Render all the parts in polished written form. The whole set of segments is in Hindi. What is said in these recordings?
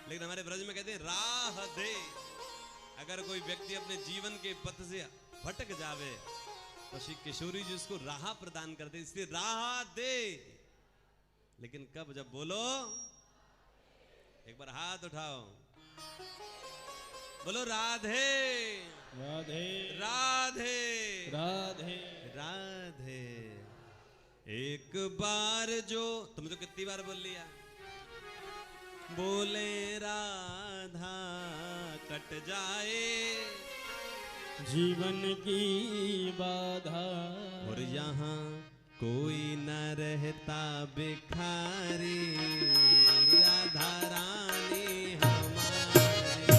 लेकिन हमारे ब्रज में कहते हैं राह दे। अगर कोई व्यक्ति अपने जीवन के पथ से भटक जावे तो श्री किशोरी जी उसको राह प्रदान करते, इसलिए राह दे। लेकिन कब? जब बोलो, एक बार हाथ उठाओ, बोलो राधे राधे राधे राधे राधे। एक बार जो, तुम तो कितनी बार बोल लिया, बोले राधा कट जाए जीवन की बाधा, और यहाँ कोई न रहता भिखारी, राधा रानी हमारी।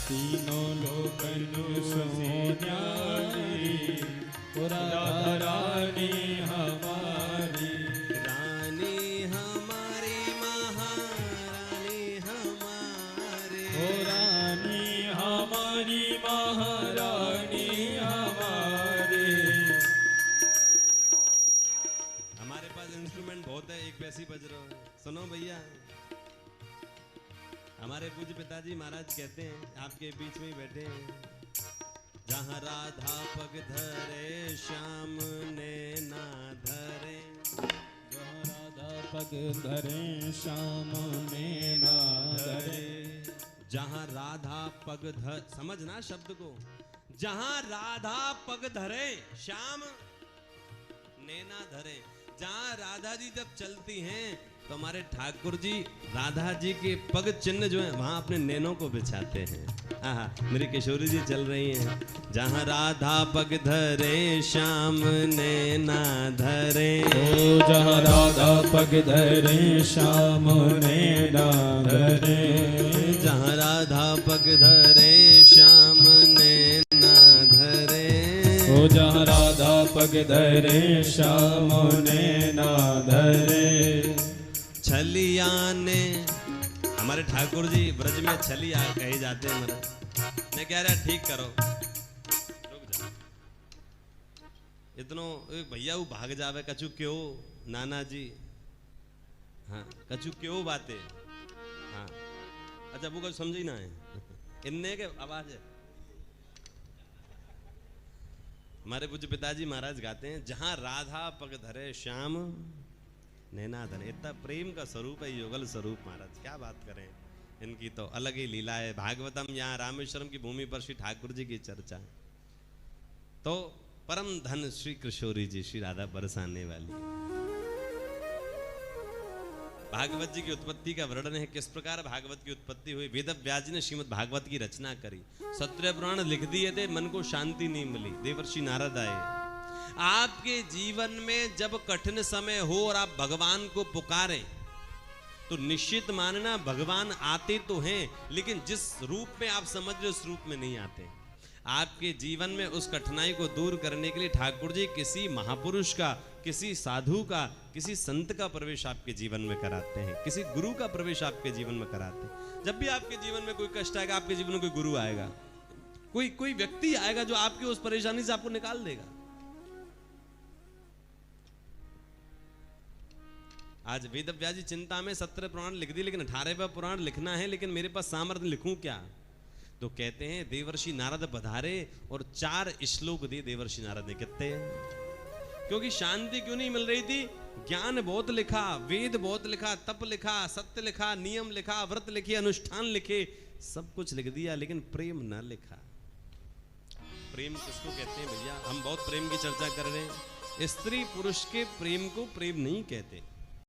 तीनों लोकन सोन्यारी, राधा रानी हमारी, रानी हमारी, महारानी हमारे, ओ रानी हमारी महारानी हमारे। हमारे पास इंस्ट्रूमेंट बहुत है, एक वैसी बज रहा है, सुनो भैया। हमारे पूज्य पिताजी महाराज कहते हैं, आपके बीच में ही बैठे हैं, जहाँ राधा पग धरे श्याम ने ना धरे, जहाँ राधा पग धरे श्याम ने ना धरे, जहाँ राधा पग धर, समझना शब्द को, जहाँ राधा पग धरे श्याम ने ना धरे। जहाँ राधा जी जब चलती हैं तो हमारे ठाकुर जी राधा जी के पग चिन्ह जो है वहां अपने नैनों को बिछाते हैं। आहा, मेरी किशोरी जी चल रही हैं, जहाँ राधा पग धरे श्याम ने ना धरे, ओ जहाँ राधा पग धरे श्याम ने ना धरे, जहाँ राधा पग धरे श्याम ने ना धरे, ओ जहाँ राधा पग धरे श्याम ने ना धरे। छलिया ने, हमारे ठाकुर जी ब्रज में छलिया कहे जाते हैं महाराज। मैं कह रहा ठीक करो, रुक जा, इतनो भैया वो भाग जावे, कछु क्यों नाना जी, हाँ कछु क्यों बातें, हाँ अच्छा वो कुछ समझ ही ना है इनने के आवाज है। हमारे पूज्य पिताजी महाराज गाते हैं, जहां राधा पग धरे श्याम नैना धरे। इतना प्रेम का स्वरूप है, युगल स्वरूप महाराज, क्या बात करें, इनकी तो अलग ही लीला है। भागवतम, यहाँ रामेश्वरम की भूमि पर श्री ठाकुर जी की चर्चा है, तो परम धन श्री किशोरी जी, श्री राधा बरसाने वाली। भागवत जी की उत्पत्ति का वर्णन है, किस प्रकार भागवत की उत्पत्ति हुई। वेद व्यास जी ने श्रीमद् भागवत की रचना करी, 17 पुराण लिख दिए थे, मन को शांति नहीं मिली, देवर्षि नारद आए। आपके जीवन में जब कठिन समय हो और आप भगवान को पुकारें तो निश्चित मानना भगवान आते तो हैं, लेकिन जिस रूप में आप समझ रहे उस रूप में नहीं आते। आपके जीवन में उस कठिनाई को दूर करने के लिए ठाकुर जी किसी महापुरुष का, किसी साधु का, किसी संत का प्रवेश आपके जीवन में कराते हैं, किसी गुरु का प्रवेश आपके जीवन में कराते हैं। जब भी आपके जीवन में कोई कष्ट आएगा, आपके जीवन में कोई गुरु आएगा, कोई व्यक्ति आएगा जो आपकी उस परेशानी से आपको निकाल देगा। आज वेद व्यास जी चिंता में 17 पुराण लिख दी, लेकिन 18वां पुराण लिखना है, लेकिन मेरे पास सामर्थ्य लिखूं क्या। तो कहते हैं देवर्षि नारद पधारे और 4 श्लोक दिए देवर्षि नारद ने। कितने? क्योंकि शांति क्यों नहीं मिल रही थी, ज्ञान बहुत लिखा, वेद बहुत लिखा, तप लिखा, सत्य लिखा, नियम लिखा, व्रत लिखे, अनुष्ठान लिखे, सब कुछ लिख दिया, लेकिन प्रेम न लिखा। प्रेम किसको कहते हैं भैया? हम बहुत प्रेम की चर्चा कर रहे हैं, स्त्री पुरुष के प्रेम को प्रेम नहीं कहते।